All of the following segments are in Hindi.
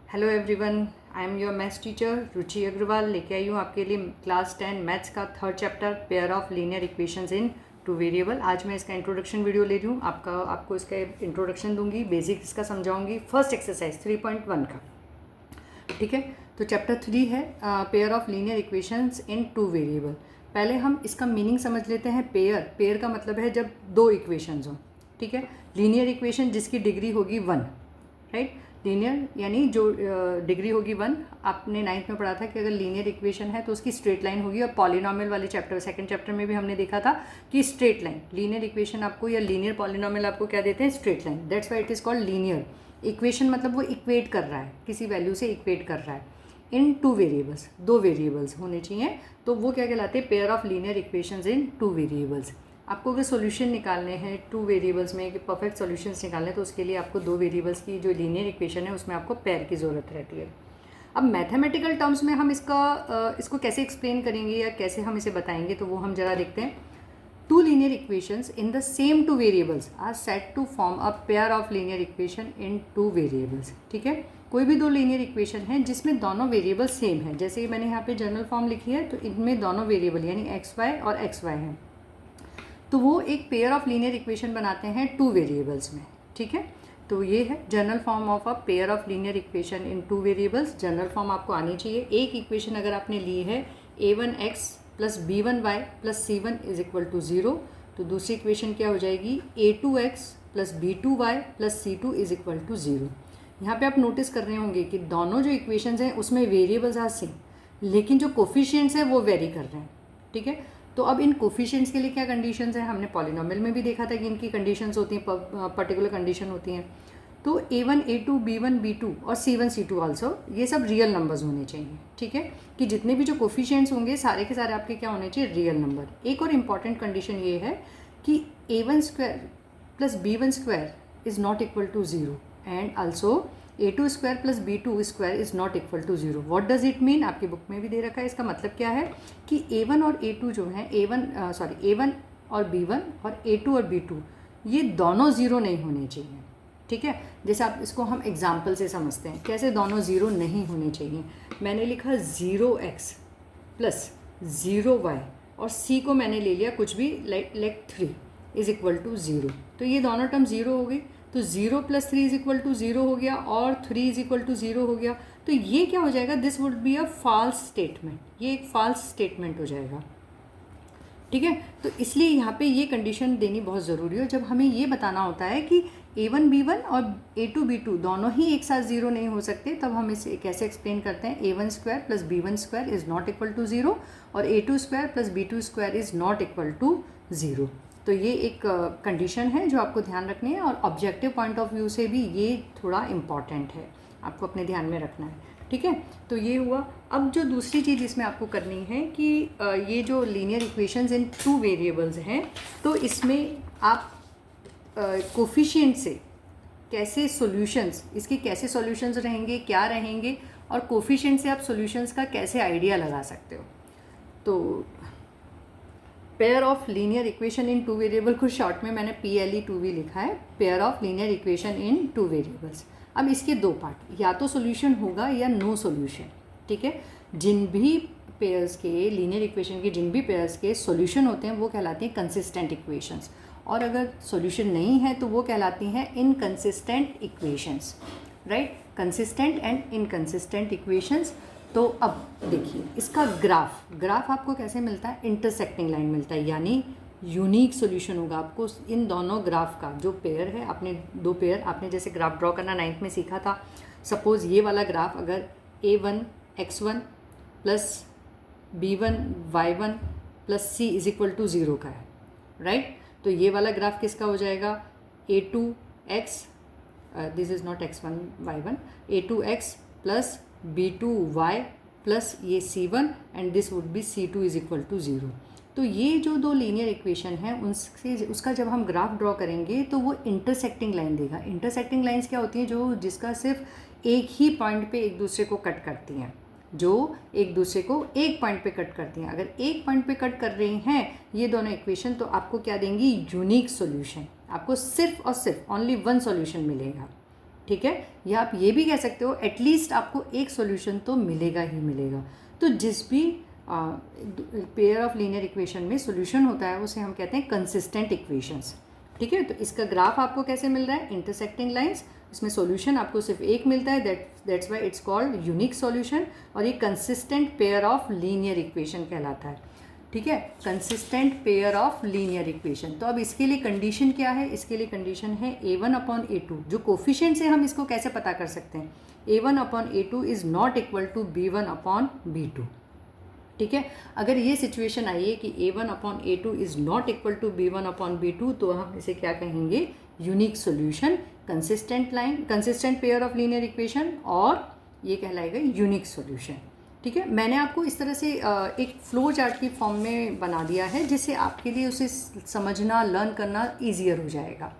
Hello everyone, I am your maths teacher Ruchi Agrawal. लेके आई हूँ आपके लिए क्लास 10 मैथ्स का third chapter pair of linear equations in two variable. आज मैं इसका इंट्रोडक्शन वीडियो ले रही हूँ। आपको इसका इंट्रोडक्शन दूंगी, बेसिक इसका समझाऊंगी। फर्स्ट एक्सरसाइज 3.1 का, ठीक है। तो चैप्टर 3 है pair of linear equations in two variable. पहले हम इसका मीनिंग समझ लेते हैं। पेयर का मतलब है जब दो इक्वेशंस हों, ठीक है। लीनियर इक्वेशन जिसकी डिग्री होगी 1, राइट। लीनियर यानी जो डिग्री होगी 1। आपने 9th में पढ़ा था कि अगर लीनियर इक्वेशन है तो उसकी स्ट्रेट लाइन होगी। और पॉलिनॉमियल वाले चैप्टर सेकंड चैप्टर में भी हमने देखा था कि स्ट्रेट लाइन लीनियर इक्वेशन आपको या लीनियर पॉलिनॉमियल आपको क्या देते हैं, straight line. That's why it is called linear equation. मतलब वो इक्वेट कर रहा है, किसी वैल्यू से इक्वेट कर रहा है इन टू वेरिएबल्स। दो वेरिएबल्स होने चाहिए, तो वो क्या कहलाते हैं, pair of linear equations in two variables. आपको अगर सॉल्यूशन निकालने हैं टू वेरिएबल्स में, कि परफेक्ट सॉल्यूशंस निकालने हैं, तो उसके लिए आपको दो वेरिएबल्स की जो लीनियर इक्वेशन है उसमें आपको पेयर की ज़रूरत रहती है। अब मैथमेटिकल टर्म्स में हम इसको कैसे एक्सप्लेन करेंगे या कैसे हम इसे बताएंगे, तो वो हम जरा देखते हैं। Two linear equations in the same two variables are set to form a pair of linear equation in two variables, ठीक है। कोई भी दो लीनियर इक्वेशन है जिसमें दोनों वेरिएबल सेम है, जैसे कि मैंने यहाँ पे जनरल फॉर्म लिखी है, तो इनमें दोनों वेरिएबल यानी एक्स वाई और एक्स वाई हैं, तो वो एक पेयर ऑफ लीनियर इक्वेशन बनाते हैं टू वेरिएबल्स में, ठीक है। तो ये है general form of a pair of linear equation in two variables. General form आपको आनी चाहिए। एक इक्वेशन अगर आपने ली है a1x plus b1y plus c1 is equal to 0, तो दूसरी इक्वेशन क्या हो जाएगी, a2x plus b2y plus c2 is equal to 0। यहाँ पे आप नोटिस कर रहे होंगे कि दोनों जो इक्वेशंस हैं उसमें वेरिएबल्स आर सेम, लेकिन जो कोफिशिएंट्स हैं वो वेरी कर रहे हैं, ठीक है। तो अब इन कोफिशिएंट्स के लिए क्या कंडीशंस हैं, हमने पॉलिनॉमियल में भी देखा था कि इनकी कंडीशंस होती हैं, पर्टिकुलर कंडीशन होती हैं। तो a1 a2 b1 b2 और c1 c2 आल्सो, ये सब रियल नंबर्स होने चाहिए, ठीक है। कि जितने भी जो कोफिशिएंट्स होंगे सारे के सारे आपके क्या होने चाहिए, रियल नंबर। एक और इम्पॉर्टेंट कंडीशन ये है कि a1 square plus b1 square is not equal to 0 and also a2 square plus b2 square is not equal to 0। What does it mean, आपकी बुक में भी दे रखा है। इसका मतलब क्या है कि a1 और a2 जो हैं, a1 और b1 और a2 और b2 ये दोनों ज़ीरो नहीं होने चाहिए, ठीक है। जैसे आप इसको हम एग्जाम्पल से समझते हैं, कैसे दोनों ज़ीरो नहीं होने चाहिए। मैंने लिखा 0x प्लस 0y और c को मैंने ले लिया कुछ भी, लाइक 3 इज़ इक्वल टू 0, तो ये दोनों टर्म ज़ीरो हो गई। तो 0 प्लस 3 इज इक्वल टू 0 हो गया और 3 इज इक्वल टू 0 हो गया। तो ये क्या हो जाएगा, this would be a false statement, ये एक फॉल्स स्टेटमेंट हो जाएगा, ठीक है। तो इसलिए यहाँ पे ये कंडीशन देनी बहुत ज़रूरी है। जब हमें ये बताना होता है कि a1 b1 और a2 b2 दोनों ही एक साथ ज़ीरो नहीं हो सकते, तब हम इसे कैसे एक्सप्लेन करते हैं, a1 square plus b1 square is not equal to 0 और a2 square plus b2 square is not equal to 0। तो ये एक कंडीशन है जो आपको ध्यान रखनी है, और ऑब्जेक्टिव पॉइंट ऑफ व्यू से भी ये थोड़ा इम्पॉर्टेंट है, आपको अपने ध्यान में रखना है, ठीक है। तो ये हुआ। अब जो दूसरी चीज़ इसमें आपको करनी है कि ये जो linear equations in two variables हैं, तो इसमें आप कोफिशिएंट से कैसे सॉल्यूशंस, इसके कैसे सॉल्यूशंस रहेंगे, क्या रहेंगे, और कोफिशिएंट से आप सॉल्यूशंस का कैसे आइडिया लगा सकते हो। तो pair of linear equation in two variable को शॉर्ट में मैंने PLE2V लिखा है, pair of linear equation in two variables. अब इसके दो पार्ट, या तो सॉल्यूशन होगा या नो सॉल्यूशन, ठीक है। जिन भी पेयर्स के, लीनियर इक्वेशन के जिन भी पेयर्स के सॉल्यूशन होते हैं वो कहलाती हैं कंसिस्टेंट इक्वेशंस, और अगर सॉल्यूशन नहीं है तो वो कहलाती हैं inconsistent equations, right. Consistent and inconsistent equations. तो अब देखिए इसका ग्राफ आपको कैसे मिलता है, इंटरसेक्टिंग लाइन मिलता है, यानी यूनिक सॉल्यूशन होगा आपको इन दोनों ग्राफ का। जो पेयर है, आपने दो पेयर, आपने जैसे ग्राफ ड्रॉ करना 9th में सीखा था। सपोज़ ये वाला ग्राफ अगर a1 x1 plus b1 y1 plus c is equal to 0 का है, राइट। तो ये वाला ग्राफ किसका हो जाएगा, a2x, this is not x1 y1, a2x plus b2y plus ये c1 and this would be c2 is equal to 0। तो ये जो दो लीनियर इक्वेशन हैं उनसे उसका जब हम ग्राफ ड्रॉ करेंगे तो वो इंटरसेक्टिंग लाइन देगा। इंटरसेक्टिंग लाइंस क्या होती हैं, जो जिसका सिर्फ एक ही पॉइंट पे एक दूसरे को कट करती हैं, जो एक दूसरे को एक पॉइंट पे कट करती हैं। अगर एक पॉइंट पे कट कर रही हैं ये दोनों इक्वेशन, तो आपको क्या देंगी, यूनिक सॉल्यूशन। आपको सिर्फ और सिर्फ ओनली वन सॉल्यूशन मिलेगा, ठीक है, या आप ये भी कह सकते हो एटलीस्ट आपको एक सॉल्यूशन तो मिलेगा ही मिलेगा। तो जिस भी पेयर ऑफ लीनियर इक्वेशन में सॉल्यूशन होता है उसे हम कहते हैं कंसिस्टेंट इक्वेशंस। ठीक है, तो इसका ग्राफ आपको कैसे मिल रहा है, इंटरसेक्टिंग लाइंस, इसमें सॉल्यूशन आपको सिर्फ एक मिलता है, that's why it's called unique solution, और ये consistent pair of linear equation कहलाता है। ठीक है, consistent pair of linear equation. तो अब इसके लिए कंडीशन क्या है, इसके लिए कंडीशन है a1/a2। जो कोफिशिएंट से हम इसको कैसे पता कर सकते हैं, a1/a2 is not equal to b1/b2। ठीक है, अगर ये सिचुएशन आई है कि a1/a2 is not equal to b1/b2, तो हम इसे क्या कहेंगे, unique solution, consistent pair of linear equation, और ये कहलाएगा यूनिक सॉल्यूशन। ठीक है, मैंने आपको इस तरह से एक फ्लो चार्ट की फॉर्म में बना दिया है जिससे आपके लिए उसे समझना, लर्न करना ईजियर हो जाएगा।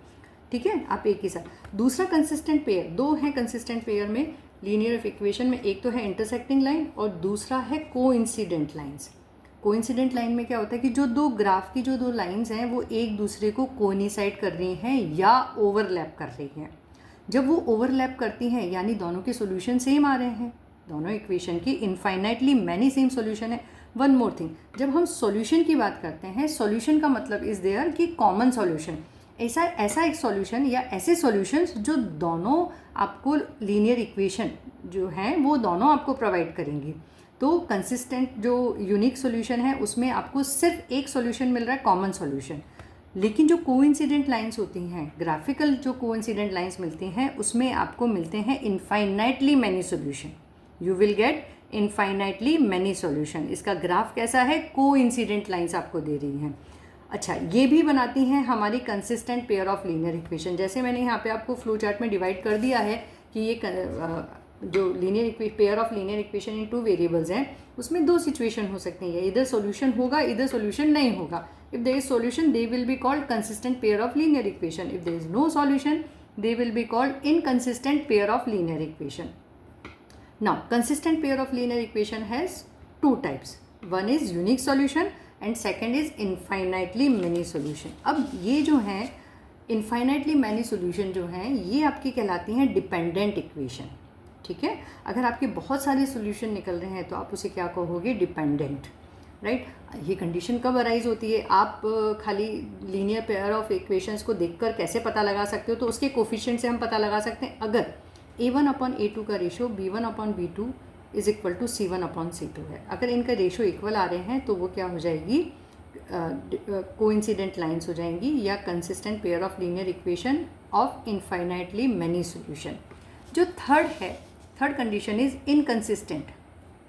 ठीक है, आप एक ही साथ। दूसरा कंसिस्टेंट पेयर, दो हैं कंसिस्टेंट पेयर में लीनियर इक्वेशन में, एक तो है इंटरसेक्टिंग लाइन और दूसरा है कोइंसिडेंट लाइंस। कोइंसिडेंट लाइन में क्या होता है कि जो दो ग्राफ की जो दो लाइंस हैं वो एक दूसरे को कोइंसाइड कर रही हैं या ओवरलैप कर रही हैं। जब वो ओवरलैप करती हैं यानी दोनों के सॉल्यूशन सेम आ रहे हैं, दोनों इक्वेशन की इनफाइनाइटली मैनी सेम सॉल्यूशन है। वन मोर थिंग, जब हम सॉल्यूशन की बात करते हैं, सॉल्यूशन का मतलब इज़ देयर कि कॉमन सॉल्यूशन, ऐसा एक सॉल्यूशन या ऐसे सॉल्यूशंस जो दोनों आपको लीनियर इक्वेशन जो हैं वो दोनों आपको प्रोवाइड करेंगी। तो कंसिस्टेंट जो यूनिक सॉल्यूशन है उसमें आपको सिर्फ एक सॉल्यूशन मिल रहा है, कॉमन सॉल्यूशन। लेकिन जो कोइंसिडेंट लाइंस होती हैं, ग्राफिकल जो कोइंसिडेंट लाइंस मिलती हैं, उसमें आपको मिलते हैं infinitely many solution. You will get infinitely many solution. इसका ग्राफ कैसा है, कोइंसिडेंट लाइंस आपको दे रही हैं। अच्छा, ये भी बनाती हैं हमारी consistent pair of linear equation. जैसे मैंने यहाँ पे आपको फ्लो चार्ट में डिवाइड कर दिया है कि ये जो linear pair of linear equation in two variables हैं, उसमें दो सिचुएशन हो सकती हैं, इधर सॉल्यूशन होगा, इधर सॉल्यूशन नहीं होगा। If there is solution they will be called consistent pair of linear equation, if there is no solution they will be called inconsistent pair of linear equation. Now, consistent pair of linear equation has two types. One is unique solution and second is infinitely many solution. अब ये जो हैं infinitely many solution जो हैं ये आपकी कहलाती हैं डिपेंडेंट इक्वेशन। ठीक है, अगर आपके बहुत सारे सॉल्यूशन निकल रहे हैं तो आप उसे क्या कहोगे, डिपेंडेंट, राइट। ये कंडीशन कब अराइज होती है, आप खाली लीनियर पेयर ऑफ इक्वेशंस को देखकर कैसे पता लगा सकते हो, तो उसके कोफिशिएंट से हम पता लगा सकते हैं। अगर a1/a2 का ratio b1/b2 is equal to c1/c2 है, अगर इनका रेशो इक्वल आ रहे हैं तो वो क्या हो जाएगी, कोइंसिडेंट लाइंस हो जाएंगी या consistent pair of linear equation of infinitely many solution. जो third condition is inconsistent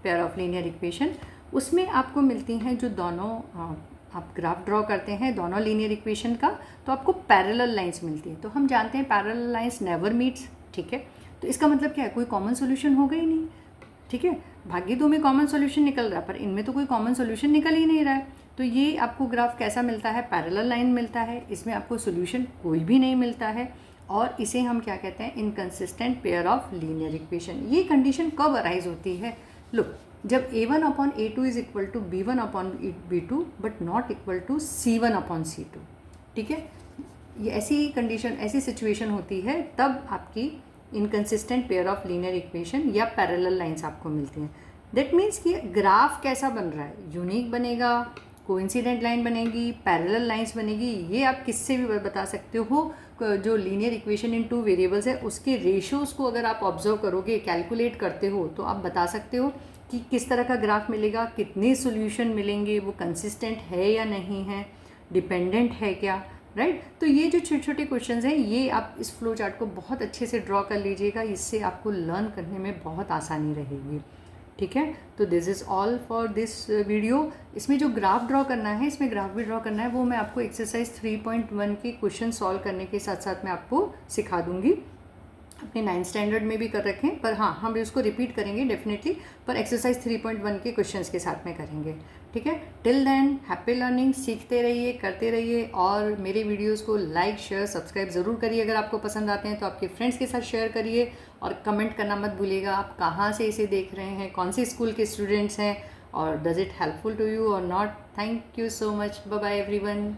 pair of linear equation. उसमें आपको मिलती हैं जो दोनों आप ग्राफ ड्रॉ करते हैं दोनों लीनियर इक्वेशन का, तो आपको पैरेलल लाइंस मिलती हैं। तो हम जानते हैं पैरेलल लाइंस नेवर मीट्स। ठीक है, तो इसका मतलब क्या है, कोई कॉमन सॉल्यूशन होगा ही नहीं। ठीक है, भाग्य दो में कॉमन सॉल्यूशन निकल रहा है पर इनमें तो कोई कॉमन सॉल्यूशन निकल ही नहीं रहा है। तो ये आपको ग्राफ कैसा मिलता है, पैरेलल लाइन मिलता है, इसमें आपको सॉल्यूशन कोई भी नहीं मिलता है, और इसे हम क्या कहते हैं, inconsistent pair of linear equation. ये कंडीशन कब अराइज होती है, लुक, जब a1/a2 is equal to b1/b2 but not equal to c1/c2। ठीक है, ये ऐसी कंडीशन, ऐसी सिचुएशन होती है तब आपकी inconsistent pair of linear equation या पैरेलल लाइंस आपको मिलती हैं। दैट मीन्स कि ग्राफ कैसा बन रहा है, यूनिक बनेगा, कोइंसिडेंट लाइन बनेगी, पैरेलल लाइंस बनेगी। ये आप किससे भी बता सकते हो, जो linear equation in two variables है उसके रेशियोज़ को अगर आप ऑब्जर्व करोगे, कैलकुलेट करते हो, तो आप बता सकते हो कि किस तरह का ग्राफ मिलेगा, कितने सॉल्यूशन मिलेंगे, वो कंसिस्टेंट है या नहीं है, डिपेंडेंट है क्या, राइट। तो ये जो छोटे छोटे क्वेश्चंस हैं ये आप इस फ्लो चार्ट को बहुत अच्छे से ड्रॉ कर लीजिएगा, इससे आपको लर्न करने में बहुत आसानी रहेगी। ठीक है, तो this is all for this video. इसमें जो ग्राफ ड्रॉ करना है, इसमें ग्राफ भी ड्रॉ करना है, वो मैं आपको एक्सरसाइज 3.1 के क्वेश्चन सॉल्व करने के साथ साथ मैं आपको सिखा दूँगी। अपने 9th स्टैंडर्ड में भी कर रखें, पर हाँ हम उसको रिपीट करेंगे डेफिनेटली, पर एक्सरसाइज 3.1 के क्वेश्चंस के साथ में करेंगे। ठीक है, टिल देन हैप्पी लर्निंग, सीखते रहिए, करते रहिए, और मेरे वीडियोस को लाइक शेयर सब्सक्राइब ज़रूर करिए। अगर आपको पसंद आते हैं तो आपके फ्रेंड्स के साथ शेयर करिए, और कमेंट करना मत भूलिएगा आप कहाँ से इसे देख रहे हैं, कौन से स्कूल के स्टूडेंट्स हैं, और does it helpful to you or not. Thank you so much, bye bye everyone.